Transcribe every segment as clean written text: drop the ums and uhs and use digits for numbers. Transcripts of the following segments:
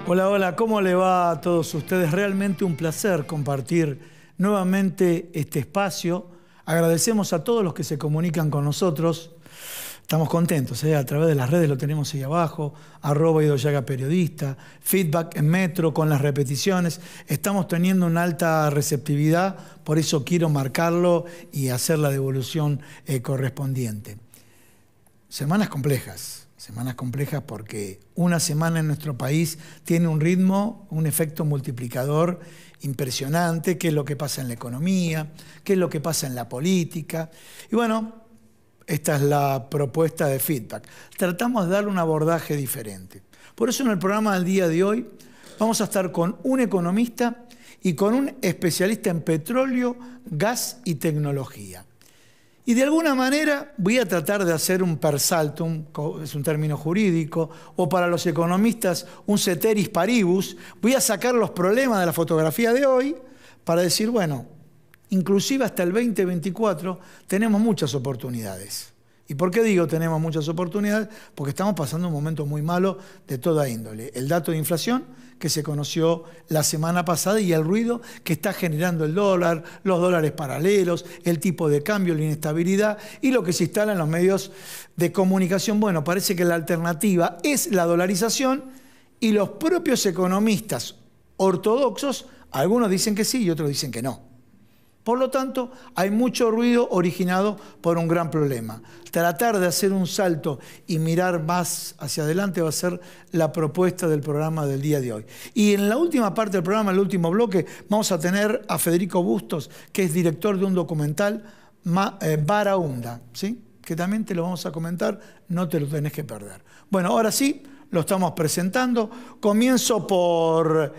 Hola, hola, ¿cómo le va a todos ustedes? Realmente un placer compartir nuevamente este espacio. Agradecemos a todos los que se comunican con nosotros. Estamos contentos, a través de las redes lo tenemos ahí abajo, @IdoYaga_periodista, feedback en Metro con las repeticiones. Estamos teniendo una alta receptividad, por eso quiero marcarlo y hacer la devolución correspondiente. Semanas complejas porque una semana en nuestro país tiene un ritmo, un efecto multiplicador impresionante, qué es lo que pasa en la economía, qué es lo que pasa en la política. Y bueno, esta es la propuesta de feedback. Tratamos de darle un abordaje diferente. Por eso en el programa del día de hoy vamos a estar con un economista y con un especialista en petróleo, gas y tecnología. Y de alguna manera voy a tratar de hacer un per saltum, es un término jurídico, o para los economistas un ceteris paribus. Voy a sacar los problemas de la fotografía de hoy para decir, bueno, inclusive hasta el 2024 tenemos muchas oportunidades. ¿Y por qué digo tenemos muchas oportunidades? Porque estamos pasando un momento muy malo de toda índole. El dato de inflación que se conoció la semana pasada y el ruido que está generando el dólar, los dólares paralelos, el tipo de cambio, la inestabilidad y lo que se instala en los medios de comunicación. Bueno, parece que la alternativa es la dolarización y los propios economistas ortodoxos, algunos dicen que sí y otros dicen que no. Por lo tanto, hay mucho ruido originado por un gran problema. Tratar de hacer un salto y mirar más hacia adelante va a ser la propuesta del programa del día de hoy. Y en la última parte del programa, en el último bloque, vamos a tener a Federico Bustos, que es director de un documental, Barahunda, ¿sí? Que también te lo vamos a comentar, no te lo tenés que perder. Bueno, ahora sí, lo estamos presentando. Comienzo por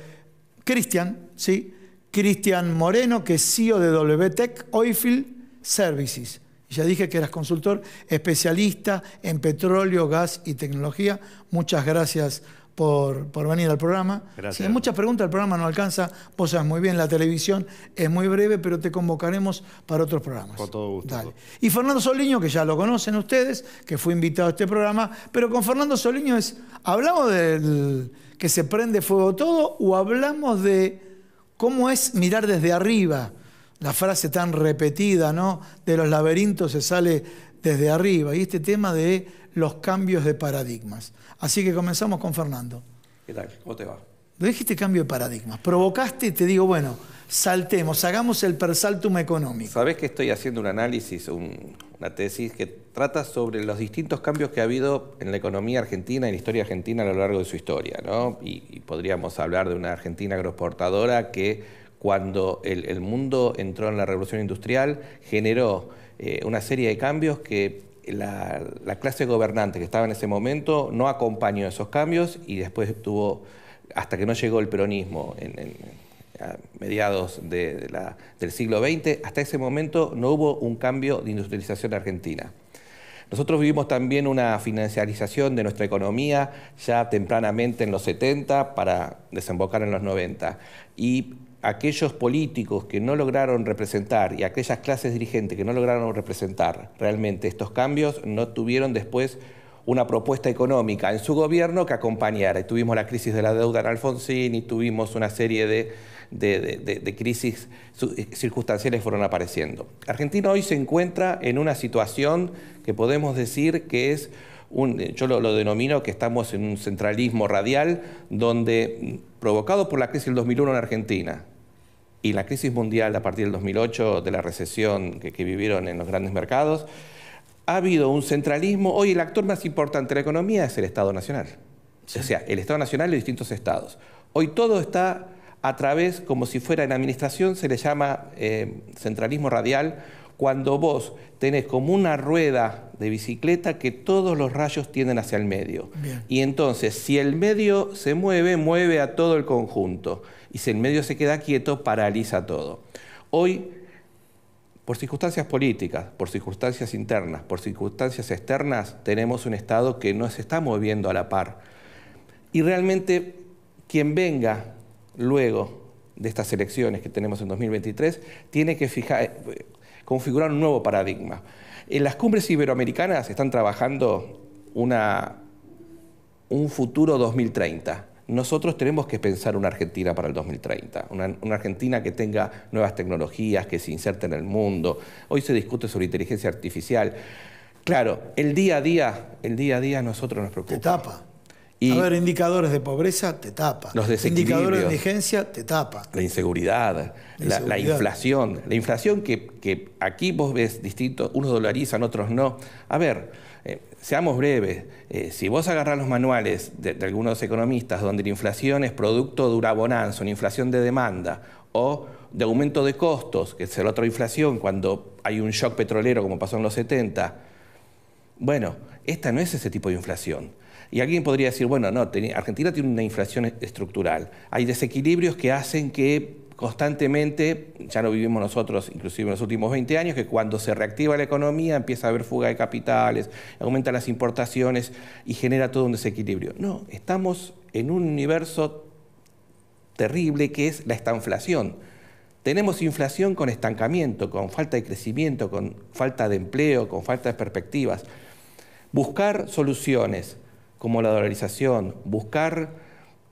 Cristian, ¿sí? Cristian Moreno, que es CEO de WTEC Oilfield Services. Ya dije que eras consultor especialista en petróleo, gas y tecnología. Muchas gracias por venir al programa. Gracias. Si hay muchas preguntas, el programa no alcanza. Vos sabés muy bien, la televisión es muy breve, pero te convocaremos para otros programas. Con todo gusto. Dale. Y Fernando Soliño, que ya lo conocen ustedes, que fue invitado a este programa, pero con Fernando Soliño ¿hablamos del que se prende fuego todo o hablamos de cómo es mirar desde arriba? La frase tan repetida, ¿no? De los laberintos se sale desde arriba. Y este tema de los cambios de paradigmas. Así que comenzamos con Fernando. ¿Qué tal? ¿Cómo te va? Dijiste cambio de paradigmas. Provocaste y te digo, bueno, saltemos, hagamos el per saltum económico. Sabés que estoy haciendo un análisis, una tesis que trata sobre los distintos cambios que ha habido en la economía argentina, en la historia argentina a lo largo de su historia, ¿no? Y podríamos hablar de una Argentina agroexportadora que cuando el mundo entró en la revolución industrial generó una serie de cambios que la clase gobernante que estaba en ese momento no acompañó esos cambios y después tuvo, hasta que no llegó el peronismo a mediados del siglo XX, hasta ese momento no hubo un cambio de industrialización argentina. Nosotros vivimos también una financiarización de nuestra economía ya tempranamente en los 70 para desembocar en los 90. Y aquellos políticos que no lograron representar y aquellas clases dirigentes que no lograron representar realmente estos cambios no tuvieron después una propuesta económica en su gobierno que acompañara. Y tuvimos la crisis de la deuda en Alfonsín y tuvimos una serie de crisis circunstanciales que fueron apareciendo. Argentina hoy se encuentra en una situación que podemos decir que es yo lo denomino que estamos en un centralismo radial donde, provocado por la crisis del 2001 en Argentina y la crisis mundial a partir del 2008 de la recesión que vivieron en los grandes mercados, ha habido un centralismo. Hoy el actor más importante de la economía es el Estado Nacional. Sí. O sea, el Estado Nacional y los distintos estados. Hoy todo está a través, como si fuera en administración, se le llama centralismo radial, cuando vos tenés como una rueda de bicicleta que todos los rayos tienden hacia el medio. Bien. Y entonces, si el medio se mueve, mueve a todo el conjunto. Y si el medio se queda quieto, paraliza todo. Hoy, por circunstancias políticas, por circunstancias internas, por circunstancias externas, tenemos un Estado que no se está moviendo a la par. Y realmente, quien venga luego de estas elecciones que tenemos en 2023 tiene que configurar un nuevo paradigma. En las cumbres iberoamericanas están trabajando un futuro 2030. Nosotros tenemos que pensar una Argentina para el 2030, una Argentina que tenga nuevas tecnologías, que se inserte en el mundo. Hoy se discute sobre inteligencia artificial. Claro, el día a día a nosotros nos preocupa. Te tapa. A ver, indicadores de pobreza, te tapa. Los desequilibrios. Indicadores de indigencia, te tapa. La inseguridad, la inflación. La inflación que aquí vos ves distinto, unos dolarizan, otros no. A ver, seamos breves. Si vos agarrás los manuales de algunos economistas donde la inflación es producto de una bonanza, una inflación de demanda o de aumento de costos, que es la otra inflación cuando hay un shock petrolero como pasó en los 70, bueno, esta no es ese tipo de inflación. Y alguien podría decir, bueno, no, Argentina tiene una inflación estructural. Hay desequilibrios que hacen que constantemente, ya lo vivimos nosotros inclusive en los últimos 20 años, que cuando se reactiva la economía empieza a haber fuga de capitales, aumentan las importaciones y genera todo un desequilibrio. No, estamos en un universo terrible que es la estanflación. Tenemos inflación con estancamiento, con falta de crecimiento, con falta de empleo, con falta de perspectivas. Buscar soluciones como la dolarización,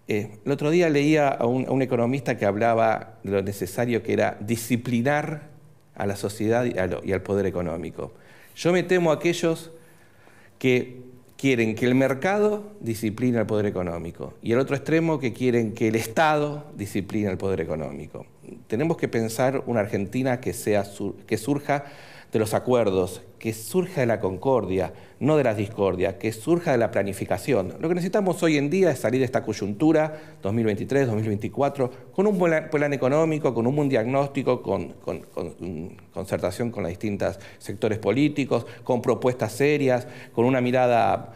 el otro día leía a un economista que hablaba de lo necesario que era disciplinar a la sociedad y al poder económico. Yo me temo a aquellos que quieren que el mercado discipline al poder económico y el otro extremo que quieren que el Estado discipline al poder económico. Tenemos que pensar una Argentina que surja de los acuerdos, que surja de la concordia, no de la discordia, que surja de la planificación. Lo que necesitamos hoy en día es salir de esta coyuntura 2023, 2024, con un buen plan económico, con un buen diagnóstico, con concertación con los distintos sectores políticos, con propuestas serias, con una mirada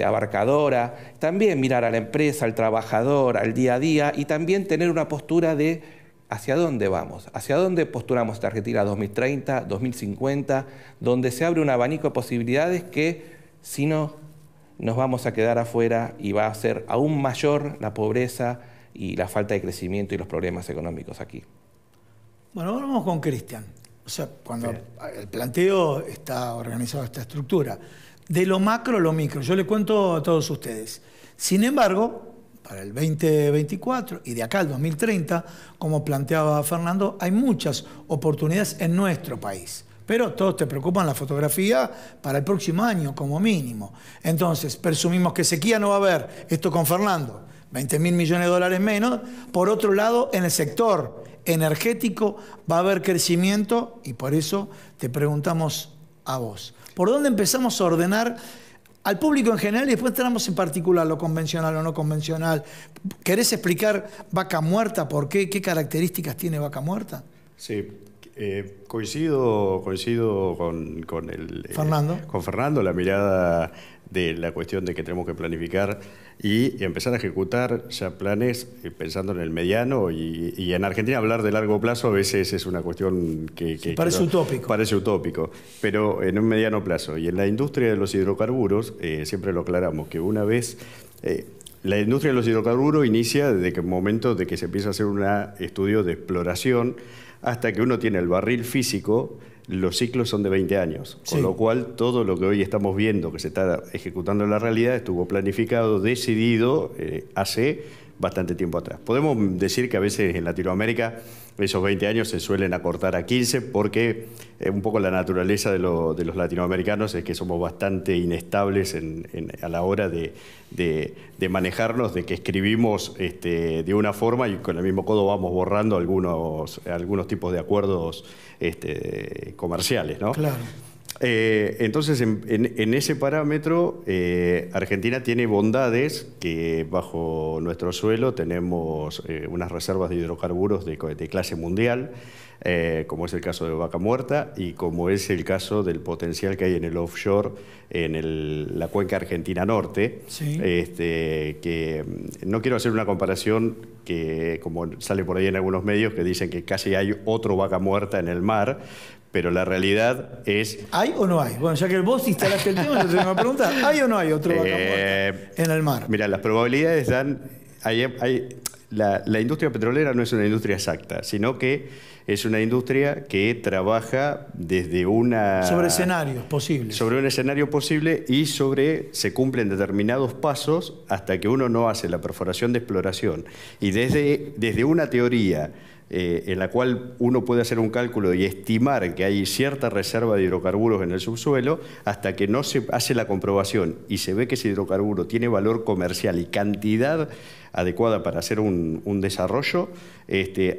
abarcadora, también mirar a la empresa, al trabajador, al día a día y también tener una postura de ¿hacia dónde vamos? ¿Hacia dónde posturamos esta Argentina 2030, 2050? Donde se abre un abanico de posibilidades que, si no, nos vamos a quedar afuera y va a ser aún mayor la pobreza y la falta de crecimiento y los problemas económicos aquí. Bueno, vamos con Cristian. O sea, cuando el planteo está organizado, esta estructura, de lo macro a lo micro, yo le cuento a todos ustedes. Sin embargo, para el 2024 y de acá al 2030, como planteaba Fernando, hay muchas oportunidades en nuestro país. Pero todos te preocupan la fotografía para el próximo año, como mínimo. Entonces, presumimos que sequía no va a haber, esto con Fernando, 20.000 millones de dólares menos. Por otro lado, en el sector energético va a haber crecimiento y por eso te preguntamos a vos. ¿Por dónde empezamos a ordenar al público en general y después entramos en particular lo convencional o no convencional? ¿Querés explicar Vaca Muerta? ¿Por qué? ¿Qué características tiene Vaca Muerta? Sí, coincido con Fernando, la mirada de la cuestión de que tenemos que planificar y empezar a ejecutar ya planes pensando en el mediano y en Argentina hablar de largo plazo a veces es una cuestión que parece utópico. Parece utópico, pero en un mediano plazo. Y en la industria de los hidrocarburos, siempre lo aclaramos, que una vez... la industria de los hidrocarburos inicia desde el momento de que se empieza a hacer un estudio de exploración hasta que uno tiene el barril físico. Los ciclos son de 20 años, con lo cual todo lo que hoy estamos viendo que se está ejecutando en la realidad estuvo planificado, decidido hace bastante tiempo atrás. Podemos decir que a veces en Latinoamérica esos 20 años se suelen acortar a 15 porque un poco la naturaleza de los latinoamericanos es que somos bastante inestables a la hora de manejarnos, de que escribimos de una forma y con el mismo codo vamos borrando algunos tipos de acuerdos comerciales, ¿no? Claro. Entonces, en ese parámetro, Argentina tiene bondades que bajo nuestro suelo tenemos unas reservas de hidrocarburos de clase mundial, como es el caso de Vaca Muerta y como es el caso del potencial que hay en el offshore, en la cuenca argentina norte, que no quiero hacer una comparación que, como sale por ahí en algunos medios, que dicen que casi hay otro Vaca Muerta en el mar, pero la realidad es... ¿Hay o no hay? Bueno, ya que vos instalaste el tema, yo te tengo que preguntar, ¿hay o no hay otro Vaca Muerta en el mar? Mira, las probabilidades dan... la industria petrolera no es una industria exacta, sino que es una industria que trabaja desde una... Sobre escenarios posibles. Sobre un escenario posible y se cumplen determinados pasos hasta que uno no hace la perforación de exploración. Y desde una teoría en la cual uno puede hacer un cálculo y estimar que hay cierta reserva de hidrocarburos en el subsuelo, hasta que no se hace la comprobación y se ve que ese hidrocarburo tiene valor comercial y cantidad adecuada para hacer un desarrollo,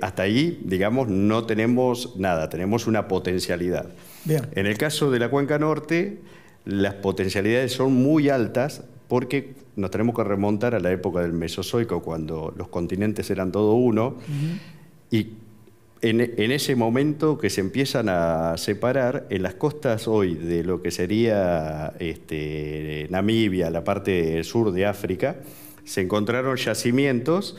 hasta ahí, digamos, no tenemos nada, tenemos una potencialidad. Bien. En el caso de la Cuenca Norte, las potencialidades son muy altas porque nos tenemos que remontar a la época del Mesozoico, cuando los continentes eran todo uno, y en ese momento que se empiezan a separar, en las costas hoy de lo que sería Namibia, la parte sur de África, se encontraron yacimientos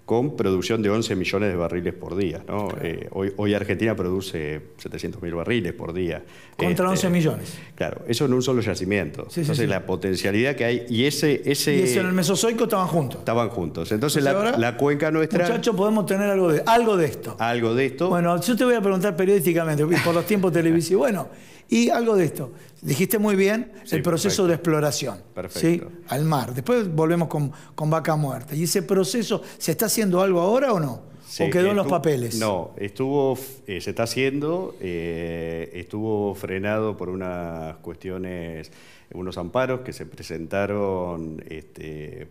con producción de 11 millones de barriles por día, ¿no? Claro. Hoy Argentina produce 700.000 barriles por día. Contra 11 millones. Claro, eso en un solo yacimiento. Sí, Entonces, sí. la potencialidad que hay... Y eso en el Mesozoico estaban juntos. Estaban juntos. Entonces, ahora, la cuenca nuestra... Muchachos, podemos tener algo de esto. Algo de esto. Bueno, yo te voy a preguntar periodísticamente, por los tiempos televisivos. Bueno, y algo de esto. Dijiste muy bien Sí, el proceso perfecto. de exploración. Perfecto. ¿Sí? Al mar. Después volvemos con Vaca Muerta. ¿Y ese proceso, se está haciendo algo ahora o no? Sí, ¿O quedó en los papeles? No, se está haciendo, estuvo frenado por unas cuestiones, unos amparos que se presentaron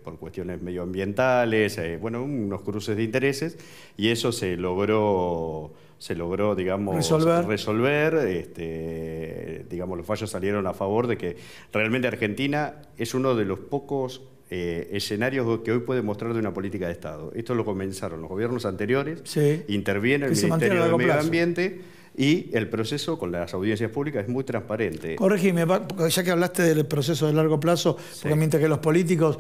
por cuestiones medioambientales, bueno, unos cruces de intereses, y eso se logró, digamos, resolver. Digamos, los fallos salieron a favor de que realmente Argentina es uno de los pocos escenarios que hoy puede mostrar de una política de Estado. Esto lo comenzaron los gobiernos anteriores, sí, interviene el Ministerio de Medio Ambiente y el proceso con las audiencias públicas es muy transparente. Corregime, ya que hablaste del proceso de largo plazo, porque mientras que los políticos,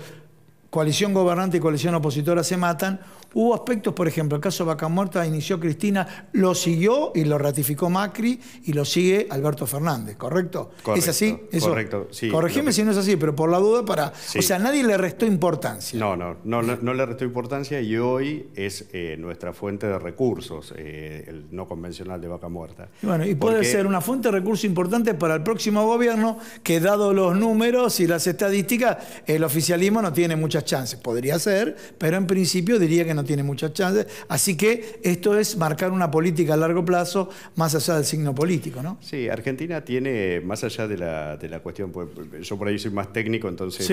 coalición gobernante y coalición opositora se matan, hubo aspectos, por ejemplo, el caso de Vaca Muerta inició Cristina, lo siguió y lo ratificó Macri y lo sigue Alberto Fernández, ¿correcto? ¿Es así? ¿Eso? Correcto, sí. Corregime si no es así, pero por la duda Sí. O sea, nadie le restó importancia. No le restó importancia y hoy es nuestra fuente de recursos, el no convencional de Vaca Muerta. Y bueno, y puede ser una fuente de recursos importante para el próximo gobierno, que dado los números y las estadísticas, el oficialismo no tiene muchas chances. Podría ser, pero en principio diría que no tiene muchas chances. Así que esto es marcar una política a largo plazo más allá del signo político, ¿no? Sí, Argentina tiene, más allá de la cuestión, pues, yo por ahí soy más técnico, entonces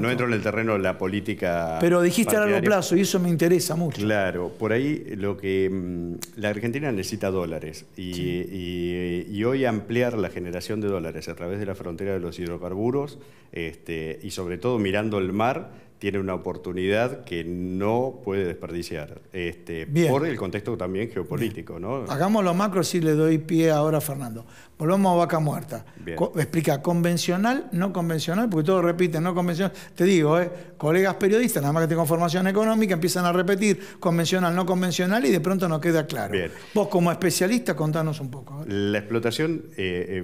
no entro en el terreno de la política. Pero dijiste a largo partidaria. plazo y eso me interesa mucho. Claro, por ahí la Argentina necesita dólares y hoy ampliar la generación de dólares a través de la frontera de los hidrocarburos y sobre todo mirando el mar, tiene una oportunidad que no puede desperdiciar, por el contexto también geopolítico, ¿no? Hagámoslo macro, si le doy pie ahora a Fernando. Volvamos a Vaca Muerta. Explica, convencional, no convencional, porque todos repiten no convencional. Te digo, colegas periodistas, nada más que tengo formación económica, empiezan a repetir convencional, no convencional y de pronto no queda claro. Bien. Vos como especialista, contanos un poco. La explotación,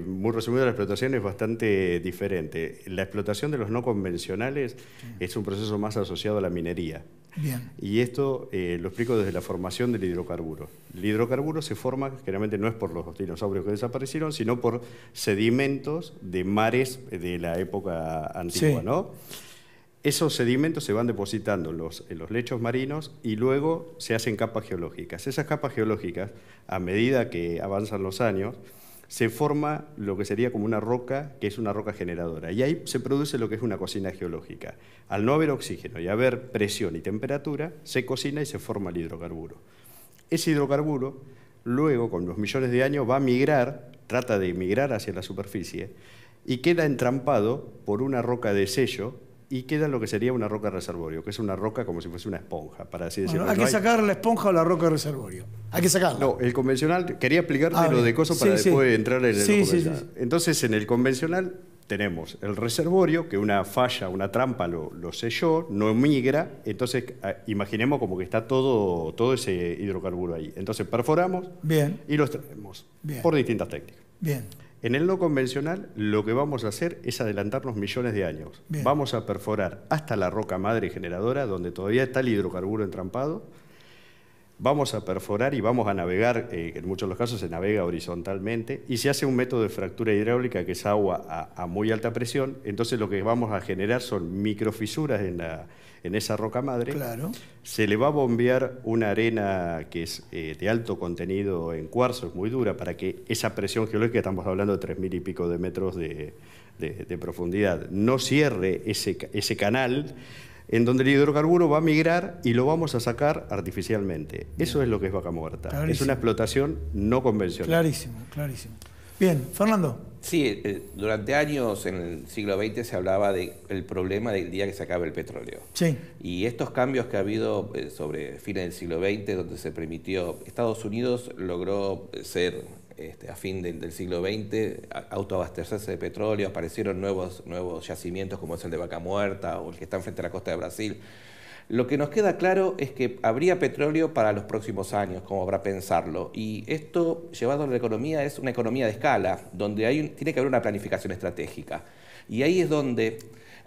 muy resumido, la explotación es bastante diferente. La explotación de los no convencionales es un proceso más asociado a la minería. Bien. Y esto lo explico desde la formación del hidrocarburo. El hidrocarburo se forma, generalmente no es por los dinosaurios que desaparecieron, sino por sedimentos de mares de la época antigua, ¿no? Esos sedimentos se van depositando en los lechos marinos y luego se hacen capas geológicas. Esas capas geológicas, a medida que avanzan los años, se forma lo que sería como una roca, que es una roca generadora. Y ahí se produce lo que es una cocina geológica. Al no haber oxígeno y haber presión y temperatura, se cocina y se forma el hidrocarburo. Ese hidrocarburo, luego, con los millones de años, va a migrar, trata de migrar hacia la superficie, y queda entrampado por una roca de sello, y queda lo que sería una roca reservorio, que es una roca como si fuese una esponja, para así decirlo. Bueno, hay que sacar la esponja o la roca reservorio. Hay que sacarla. No, el convencional, quería explicarte lo de coso para después entrar en el convencional. Entonces, en el convencional tenemos el reservorio, que una falla, una trampa lo selló, no migra, entonces imaginemos como que está todo ese hidrocarburo ahí. Entonces perforamos y lo extraemos por distintas técnicas. Bien. En el no convencional, lo que vamos a hacer es adelantarnos millones de años. Bien. Vamos a perforar hasta la roca madre generadora, donde todavía está el hidrocarburo entrampado. Vamos a perforar y vamos a navegar, en muchos de los casos se navega horizontalmente, y se hace un método de fractura hidráulica que es agua a muy alta presión. Entonces lo que vamos a generar son microfisuras en esa roca madre. Claro. Se le va a bombear una arena que es de alto contenido en cuarzo, es muy dura, para que esa presión geológica, estamos hablando de 3.000 y pico de metros de profundidad, no cierre ese canal en donde el hidrocarburo va a migrar y lo vamos a sacar artificialmente. Eso es lo que es Vaca Muerta. Clarísimo. Es una explotación no convencional. Clarísimo, clarísimo. Bien, Fernando. Sí, durante años en el siglo XX se hablaba del problema del día que se acabe el petróleo. Sí. Y estos cambios que ha habido sobre fines del siglo XX, donde se permitió, Estados Unidos logró ser, a fin del siglo XX, autoabastecerse de petróleo, aparecieron nuevos yacimientos como es el de Vaca Muerta o el que está enfrente de la costa de Brasil. Lo que nos queda claro es que habría petróleo para los próximos años, como habrá pensarlo. Y esto, llevado a la economía, es una economía de escala, donde tiene que haber una planificación estratégica. Y ahí es donde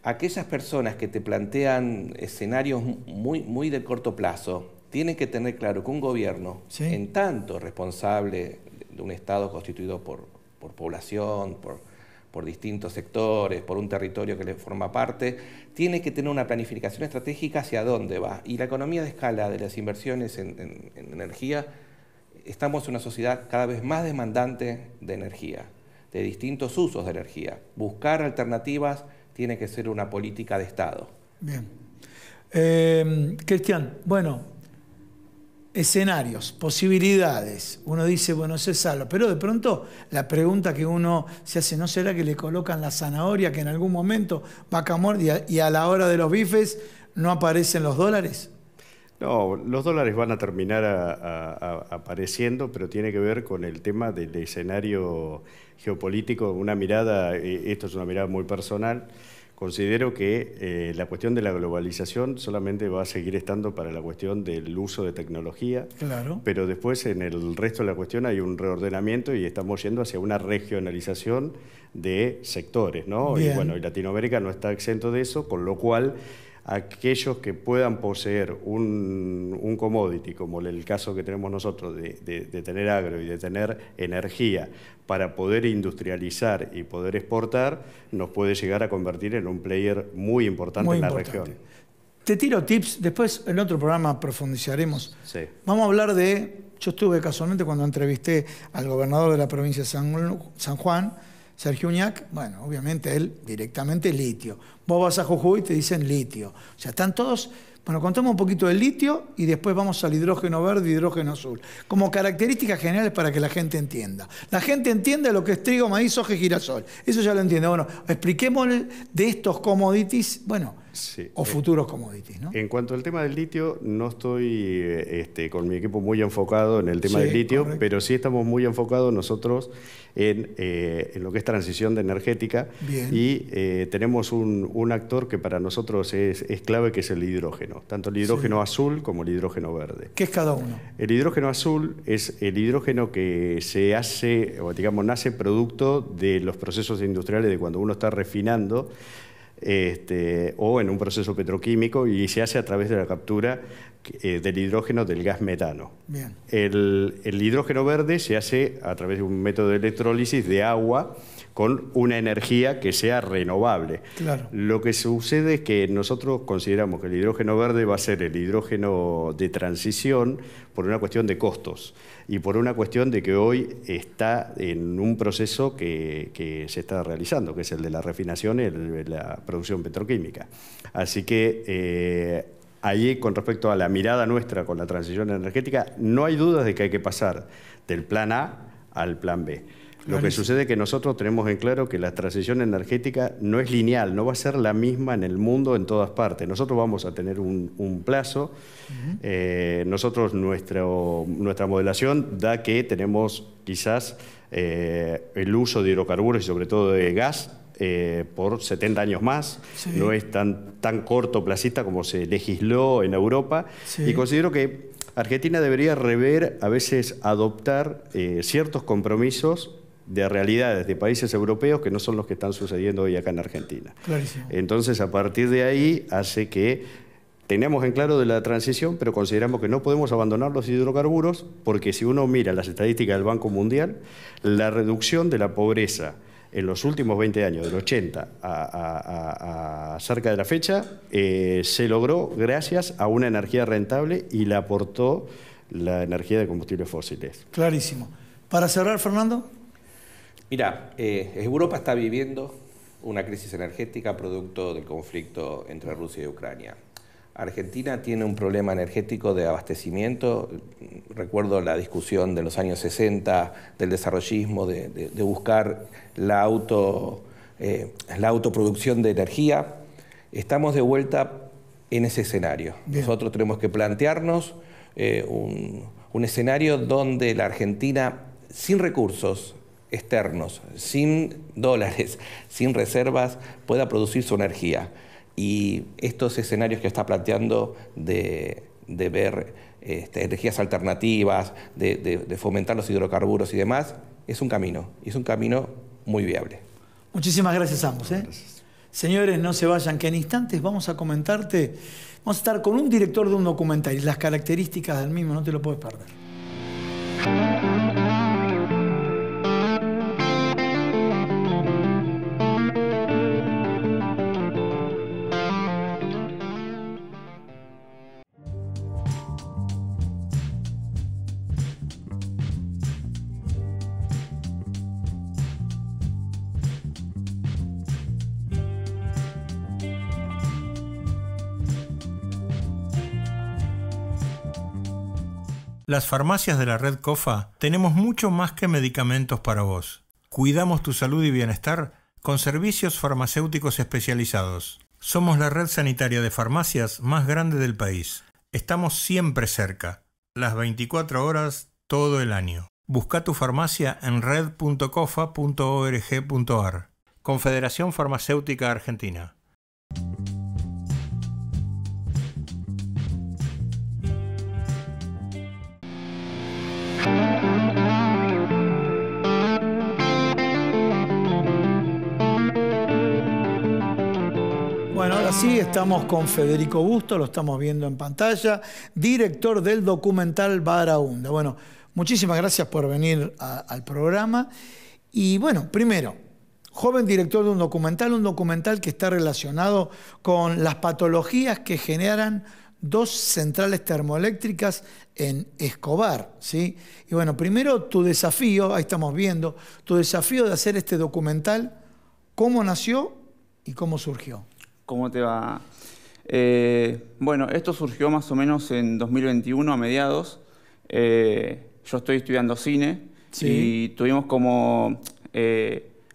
aquellas personas que te plantean escenarios muy de corto plazo, tienen que tener claro que un gobierno, sí, en tanto responsable de un Estado constituido por población, por distintos sectores, por un territorio que le forma parte, tiene que tener una planificación estratégica hacia dónde va. Y la economía de escala de las inversiones en energía, estamos en una sociedad cada vez más demandante de energía, de distintos usos de energía. Buscar alternativas tiene que ser una política de Estado. Bien. Cristian, bueno, escenarios, posibilidades. Uno dice, bueno, se salva, pero de pronto la pregunta que uno se hace, ¿no será que le colocan la zanahoria que en algún momento Vaca Muerta y a la hora de los bifes no aparecen los dólares? No, los dólares van a terminar apareciendo, pero tiene que ver con el tema del escenario geopolítico. Una mirada, esto es una mirada muy personal. Considero que la cuestión de la globalización solamente va a seguir estando para la cuestión del uso de tecnología, claro, pero después en el resto de la cuestión hay un reordenamiento y estamos yendo hacia una regionalización de sectores, ¿no? Bien. Y bueno, y Latinoamérica no está exento de eso, con lo cual aquellos que puedan poseer un commodity, como el caso que tenemos nosotros de tener agro y de tener energía para poder industrializar y poder exportar, nos puede llegar a convertir en un player muy importante en la región. Te tiro tips, después en otro programa profundizaremos. Sí. Vamos a hablar yo estuve casualmente cuando entrevisté al gobernador de la provincia de San Juan, Sergio Uñac, bueno, obviamente él directamente litio. Vos vas a Jujuy y te dicen litio. O sea, están todos. Bueno, contamos un poquito del litio y después vamos al hidrógeno verde y hidrógeno azul. Como características generales para que la gente entienda. La gente entiende lo que es trigo, maíz, soja y girasol. Eso ya lo entiende. Bueno, expliquémosle de estos commodities, bueno, sí, o futuros commodities, ¿no? En cuanto al tema del litio, no estoy con mi equipo muy enfocado en el tema del litio, correcto, pero sí estamos muy enfocados nosotros en lo que es transición energética. Bien. Y tenemos un actor que para nosotros es clave, que es el hidrógeno, tanto el hidrógeno sí, azul como el hidrógeno verde. ¿Qué es cada uno? El hidrógeno azul es el hidrógeno que se hace, o digamos, nace producto de los procesos industriales de cuando uno está refinando o en un proceso petroquímico, y se hace a través de la captura del hidrógeno del gas metano. Bien. El hidrógeno verde se hace a través de un método de electrólisis de agua con una energía que sea renovable. Claro. Lo que sucede es que nosotros consideramos que el hidrógeno verde va a ser el hidrógeno de transición por una cuestión de costos y por una cuestión de que hoy está en un proceso que se está realizando, que es el de la refinación y la producción petroquímica. Así que ahí, con respecto a la mirada nuestra con la transición energética, no hay dudas de que hay que pasar del plan A al plan B. Lo que sucede es que nosotros tenemos en claro que la transición energética no es lineal, no va a ser la misma en el mundo en todas partes. Nosotros vamos a tener un plazo. Nosotros, nuestra modelación da que tenemos quizás el uso de hidrocarburos y sobre todo de gas por 70 años más. Sí. No es tan cortoplacista como se legisló en Europa. Sí. Y considero que Argentina debería rever, a veces adoptar ciertos compromisos de realidades de países europeos que no son los que están sucediendo hoy acá en Argentina. Clarísimo. Entonces, a partir de ahí hace que tenemos en claro de la transición, pero consideramos que no podemos abandonar los hidrocarburos, porque si uno mira las estadísticas del Banco Mundial, la reducción de la pobreza en los últimos 20 años, del 80 a cerca de la fecha, se logró gracias a una energía rentable y la aportó la energía de combustibles fósiles. Clarísimo. Para cerrar, Fernando. Mira, Europa está viviendo una crisis energética producto del conflicto entre Rusia y Ucrania. Argentina tiene un problema energético de abastecimiento. Recuerdo la discusión de los años 60 del desarrollismo, de buscar la autoproducción de energía. Estamos de vuelta en ese escenario. Bien. Nosotros tenemos que plantearnos un escenario donde la Argentina, sin recursos externos, sin dólares, sin reservas, pueda producir su energía. Y estos escenarios que está planteando de ver energías alternativas, de fomentar los hidrocarburos y demás, es un camino muy viable. Muchísimas gracias a ambos. Gracias. Señores, no se vayan, que en instantes vamos a estar con un director de un documental y las características del mismo, no te lo puedes perder. Las farmacias de la red COFA tenemos mucho más que medicamentos para vos. Cuidamos tu salud y bienestar con servicios farmacéuticos especializados. Somos la red sanitaria de farmacias más grande del país. Estamos siempre cerca, las 24 horas, todo el año. Busca tu farmacia en red.cofa.org.ar. Confederación Farmacéutica Argentina. Bueno, ahora sí, estamos con Federico Busto, lo estamos viendo en pantalla, director del documental Barahunda. Bueno, muchísimas gracias por venir al programa. Y bueno, primero, joven director de un documental que está relacionado con las patologías que generan dos centrales termoeléctricas en Escobar, ¿sí? Y bueno, primero tu desafío, ahí estamos viendo, tu desafío de hacer este documental, ¿cómo nació y cómo surgió? ¿Cómo te va? Bueno, esto surgió más o menos en 2021, a mediados. Yo estoy estudiando cine, sí, y tuvimos como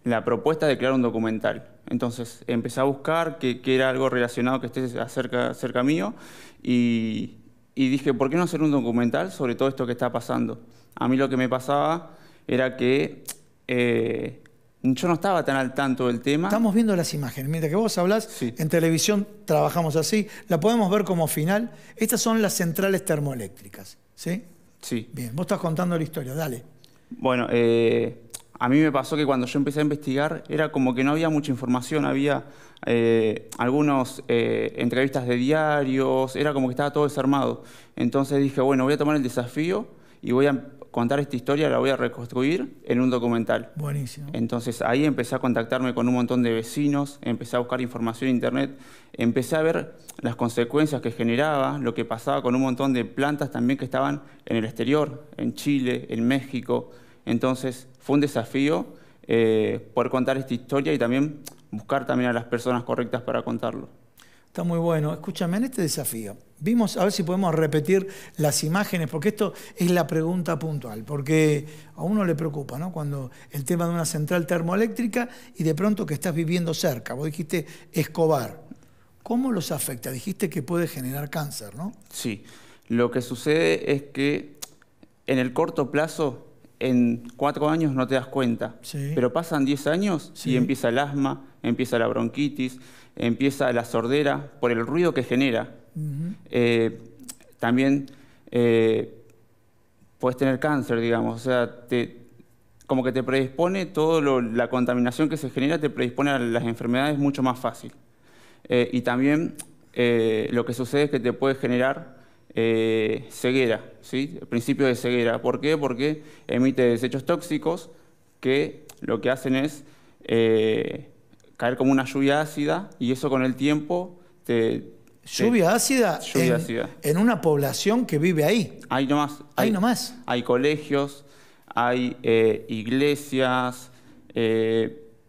la propuesta de crear un documental. Entonces empecé a buscar que era algo relacionado que esté cerca mío y dije, ¿por qué no hacer un documental sobre todo esto que está pasando? A mí lo que me pasaba era que yo no estaba tan al tanto del tema. Estamos viendo las imágenes. Mientras que vos hablás, Sí. En televisión trabajamos así. La podemos ver como final. Estas son las centrales termoeléctricas, ¿sí? Sí. Bien, vos estás contando la historia, dale. Bueno, a mí me pasó que cuando yo empecé a investigar era como que no había mucha información, había algunas entrevistas de diarios, era como que estaba todo desarmado. Entonces dije, bueno, voy a tomar el desafío y voy a contar esta historia, la voy a reconstruir en un documental. Buenísimo. Entonces ahí empecé a contactarme con un montón de vecinos, empecé a buscar información en internet, empecé a ver las consecuencias que generaba, lo que pasaba con un montón de plantas también que estaban en el exterior, en Chile, en México. Entonces fue un desafío poder contar esta historia y también buscar también a las personas correctas para contarlo. Está muy bueno. Escúchame, en este desafío, vimos, a ver si podemos repetir las imágenes, porque esto es la pregunta puntual, porque a uno le preocupa, ¿no? Cuando el tema de una central termoeléctrica y de pronto que estás viviendo cerca. Vos dijiste Escobar. ¿Cómo los afecta? Dijiste que puede generar cáncer, ¿no? Sí, lo que sucede es que en el corto plazo, en 4 años no te das cuenta, Sí. pero pasan 10 años Sí. y empieza el asma, empieza la bronquitis, empieza la sordera por el ruido que genera. También puedes tener cáncer, digamos, o sea, como que te predispone, la contaminación que se genera te predispone a las enfermedades mucho más fácil. Y también lo que sucede es que te puede generar ceguera, ¿sí? El principio de ceguera. ¿Por qué? Porque emite desechos tóxicos que lo que hacen es caer como una lluvia ácida, y eso con el tiempo ¿Lluvia ácida? Lluvia ácida. En una población que vive ahí. Ahí nomás. Ahí nomás. Hay colegios, hay iglesias,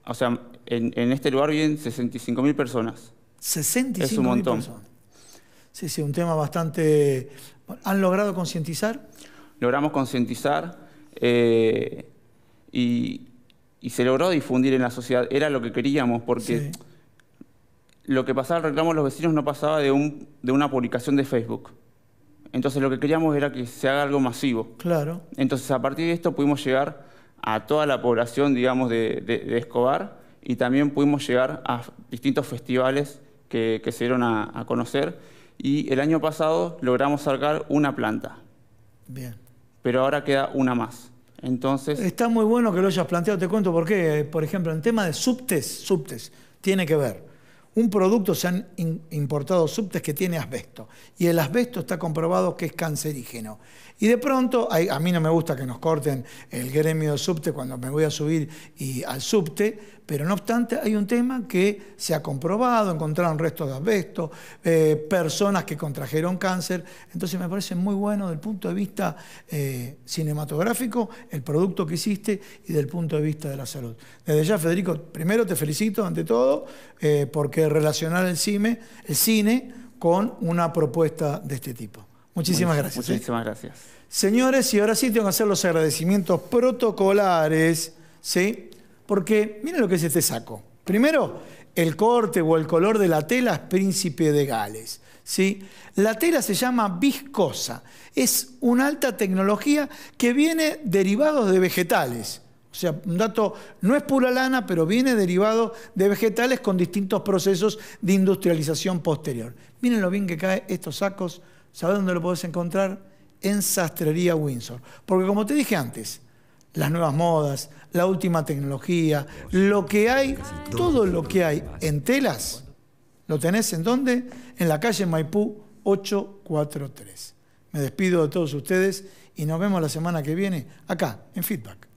o sea, en este lugar viven 65.000 personas. 65.000 es un montón. personas. Sí, sí, un tema bastante... ¿Han logrado concientizar? Logramos concientizar y se logró difundir en la sociedad. Era lo que queríamos, porque Sí. lo que pasaba al reclamo de los vecinos no pasaba de una publicación de Facebook. Entonces lo que queríamos era que se haga algo masivo. Claro. Entonces a partir de esto pudimos llegar a toda la población, digamos, de Escobar, y también pudimos llegar a distintos festivales que se dieron a conocer. Y el año pasado logramos sacar una planta, Bien. pero ahora queda una más. Entonces, Está muy bueno que lo hayas planteado, te cuento por qué. Por ejemplo, en tema de subtes, tiene que ver. Un producto, se han importado subtes que tiene asbesto, y el asbesto está comprobado que es cancerígeno. Y de pronto, a mí no me gusta que nos corten el gremio de subte cuando me voy a subir al subte, pero no obstante hay un tema que se ha comprobado, encontraron restos de asbesto, personas que contrajeron cáncer. Entonces me parece muy bueno desde el punto de vista cinematográfico el producto que hiciste, y del punto de vista de la salud. Desde ya, Federico, primero te felicito ante todo porque relacionar el cine con una propuesta de este tipo. Muchísimas gracias. Muchísimas gracias. Señores, y ahora sí tengo que hacer los agradecimientos protocolares, ¿sí? Porque miren lo que es este saco. Primero, el corte o el color de la tela es Príncipe de Gales, ¿sí? La tela se llama viscosa. Es una alta tecnología que viene derivado de vegetales. O sea, un dato, no es pura lana, pero viene derivado de vegetales con distintos procesos de industrialización posterior. Miren lo bien que caen estos sacos. ¿Sabes dónde lo podés encontrar? En Sastrería Windsor. Porque como te dije antes, las nuevas modas, la última tecnología, lo que hay, todo lo que hay en telas, ¿lo tenés en dónde? En la calle Maipú 843. Me despido de todos ustedes y nos vemos la semana que viene acá, en Feedback.